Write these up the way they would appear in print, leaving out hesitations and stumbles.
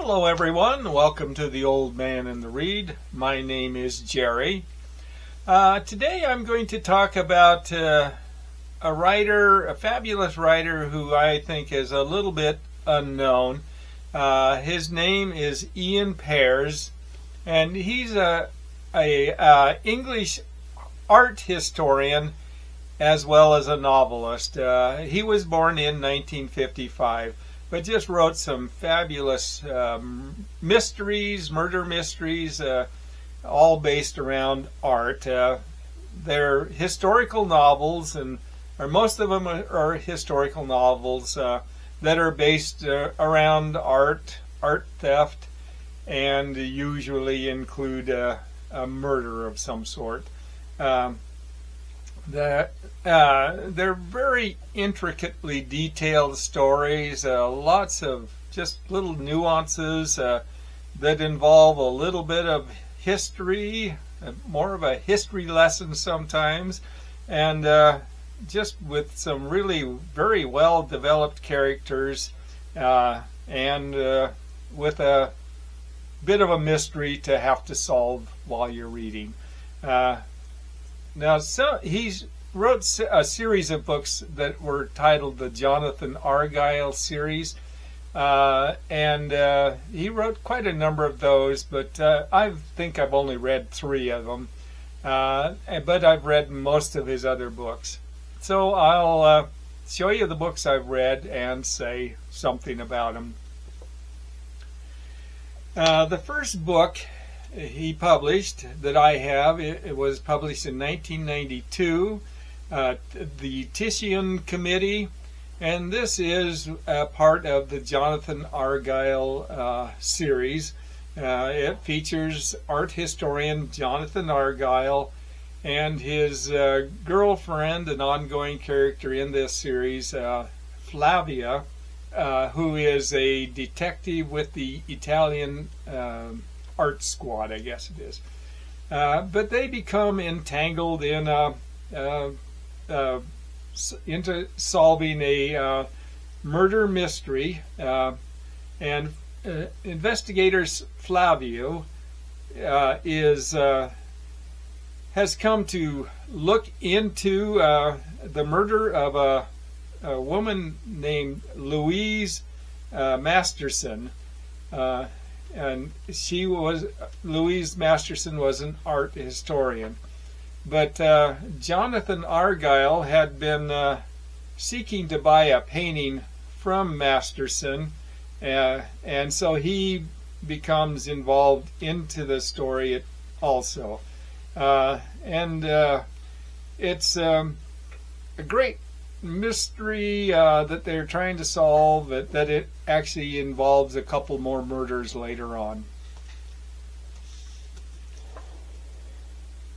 Hello everyone, welcome to the Old Man and the Read. My name is Jerry. Today I'm going to talk about a fabulous writer who I think is a little bit unknown. His name is Iain Pears, and he's a English art historian as well as a novelist. He was born in 1955. But just wrote some fabulous mysteries, murder mysteries, all based around art. They're historical novels, or most of them are historical novels that are based around art theft, and usually include a murder of some sort. They're very intricately detailed stories, lots of just little nuances that involve a little bit of history, more of a history lesson sometimes, and just with some really very well developed characters, and with a bit of a mystery to have to solve while you're reading. Now, he wrote a series of books that were titled the Jonathan Argyll series, and he wrote quite a number of those, but I think I've only read 3 of them, but I've read most of his other books. So I'll show you the books I've read and say something about them. The first book he published that I have, it was published in 1992, the Titian Committee, and this is part of the Jonathan Argyll series. It features art historian Jonathan Argyll and his girlfriend, an ongoing character in this series, Flavia, who is a detective with the Italian art squad, I guess it is. But they become entangled in into solving a murder mystery, and investigators Flavio has come to look into the murder of a woman named Louise Masterson. And Louise Masterson was an art historian. But Jonathan Argyll had been seeking to buy a painting from Masterson, and so he becomes involved into the story also. And it's a great mystery that they're trying to solve, that it actually involves a couple more murders later on.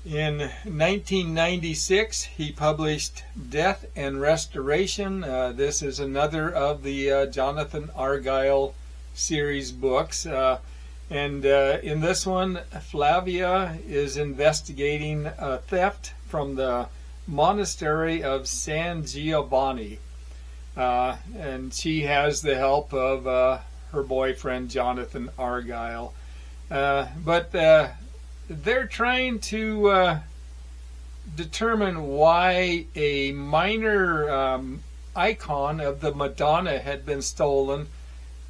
In 1996, he published Death and Restoration. This is another of the Jonathan Argyll series books. And in this one, Flavia is investigating a theft from the monastery of San Giovanni. And she has the help of her boyfriend, Jonathan Argyll. But they're trying to determine why a minor icon of the Madonna had been stolen,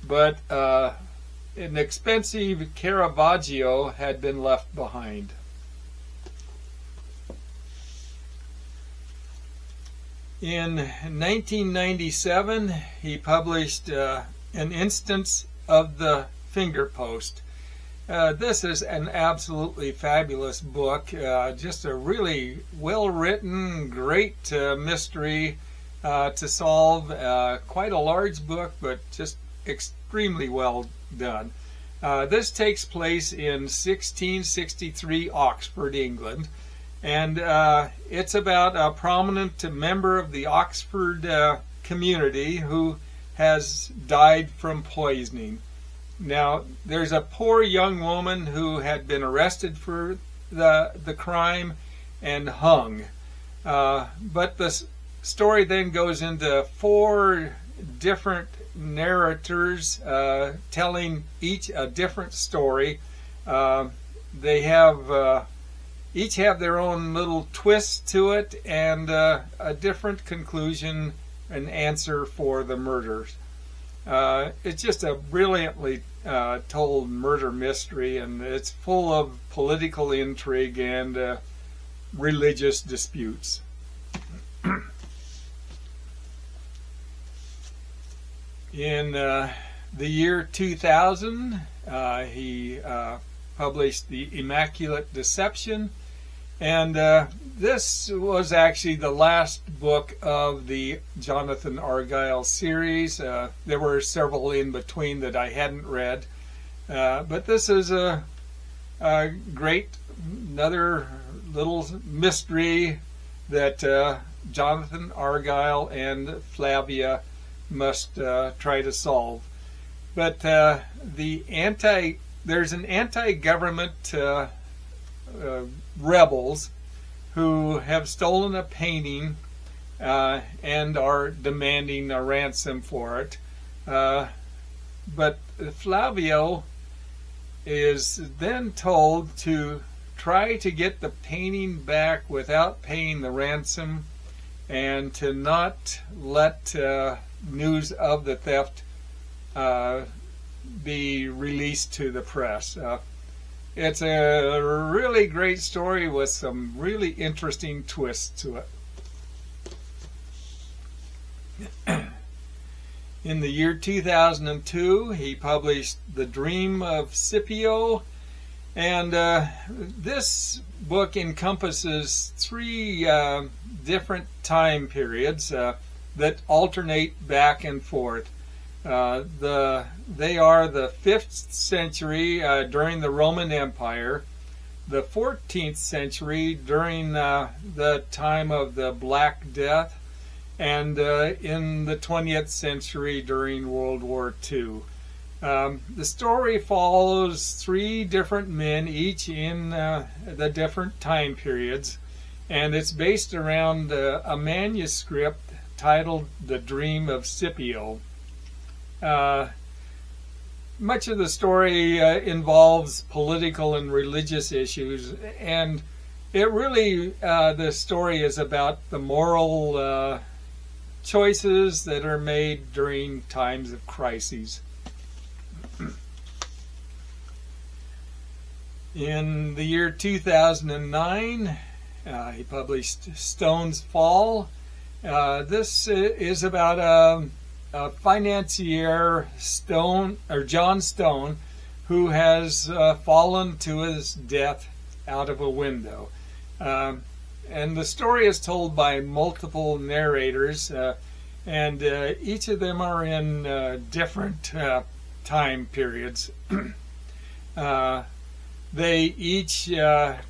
but an expensive Caravaggio had been left behind. In 1997, he published an instance of the finger post. This is an absolutely fabulous book, just a really well-written, great mystery to solve. Quite a large book, but just extremely well done. This takes place in 1663 Oxford, England, and it's about a prominent member of the Oxford community who has died from poisoning. Now, there's a poor young woman who had been arrested for the crime and hung. But the story then goes into 4 different narrators telling each a different story. They have each have their own little twist to it and a different conclusion and answer for the murders. It's just a brilliantly told murder mystery, and it's full of political intrigue and religious disputes. In the year 2000, he published The Immaculate Deception, and this was actually the last book of the Jonathan Argyll series. There were several in between that I hadn't read, but this is a great, another little mystery that Jonathan Argyll and Flavia must try to solve. But there's an anti-government rebels who have stolen a painting and are demanding a ransom for it. But Flavio is then told to try to get the painting back without paying the ransom, and to not let news of the theft be released to the press. It's a really great story with some really interesting twists to it. In the year 2002, he published The Dream of Scipio, and this book encompasses three different time periods that alternate back and forth. They are the 5th century during the Roman Empire, the 14th century during the time of the Black Death, and in the 20th century during World War II. The story follows three different men, each in the different time periods, and it's based around a manuscript titled The Dream of Scipio. Much of the story involves political and religious issues, and it really, the story is about the moral choices that are made during times of crises. In the year 2009, he published Stone's Fall. This is about a financier, John Stone, who has fallen to his death out of a window. And the story is told by multiple narrators, and each of them are in different time periods. They each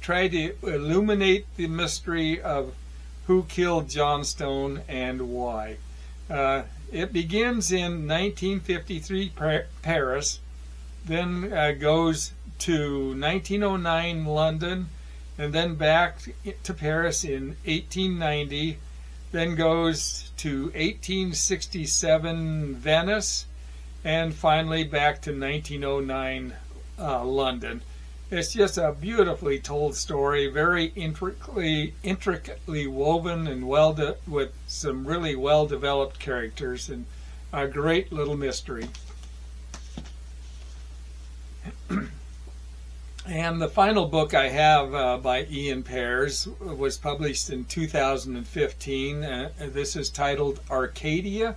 try to illuminate the mystery of who killed John Stone and why. It begins in 1953 Paris, then goes to 1909 London, and then back to Paris in 1890, then goes to 1867 Venice, and finally back to 1909 London. It's just a beautifully told story, very intricately woven and with some really well-developed characters, and a great little mystery. And the final book I have by Iain Pears was published in 2015. This is titled Arcadia,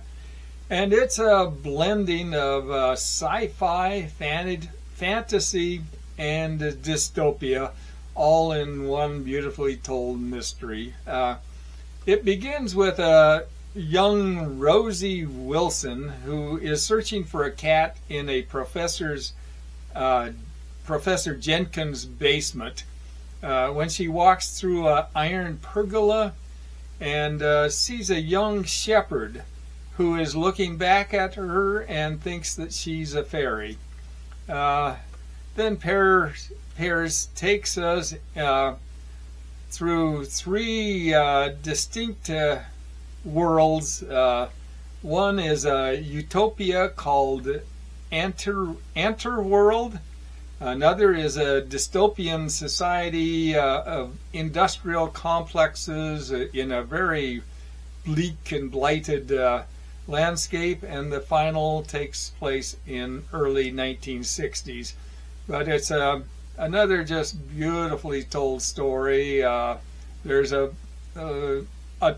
and it's a blending of sci-fi, fantasy, and dystopia, all in one beautifully told mystery. It begins with a young Rosie Wilson who is searching for a cat in a Professor Jenkins' basement when she walks through an iron pergola and sees a young shepherd who is looking back at her and thinks that she's a fairy. Then Pears takes us through three distinct worlds One is a utopia called Anterworld. Another is a dystopian society of industrial complexes in a very bleak and blighted landscape, and the final takes place in early 1960s. But it's another just beautifully told story. There's a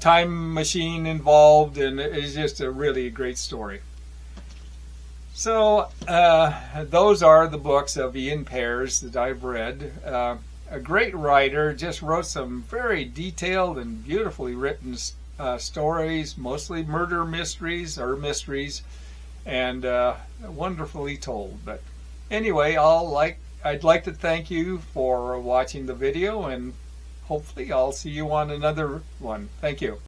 time machine involved, and it's just a really great story. So those are the books of Iain Pears that I've read. A great writer, just wrote some very detailed and beautifully written stories, mostly murder mysteries or mysteries, and wonderfully told. But anyway, I'd like to thank you for watching the video, and hopefully I'll see you on another one. Thank you.